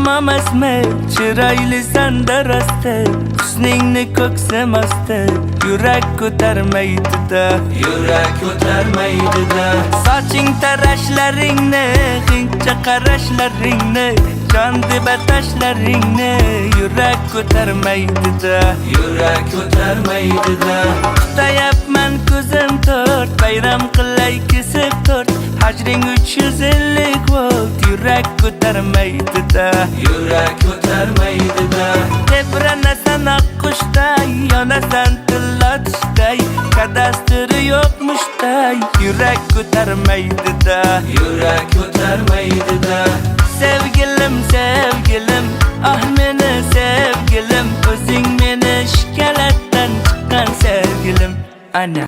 Ko'zim emasmi chiroyli sanda rosti, husningni ko'ksim osti, yurak ko'tarmaydi-da, yurak ko'tarmaydi-da. Soching tarashlaringni, hindcha qarashlaringni, jon deb atashlaringni, yurak ko'tarmaydi-da, yurak ko'tarmaydi-da. Kutayapman ko'zim to'rt, bayram qilay kesib to'rt, hajring 350 volt, yurak ko'tarmaydi-da, yurak ko'tarmaydi-da. Tebranasan oqqushday, yonasan tillatishday, kadastri yo'qmushday, yurak ko'tarmaydi-da, yurak ko'tarmaydi-da. Sevgilim, sevgilim, ah meni sevgilim, o'zing meni shikalatdan chiqqan sevgilim. Ana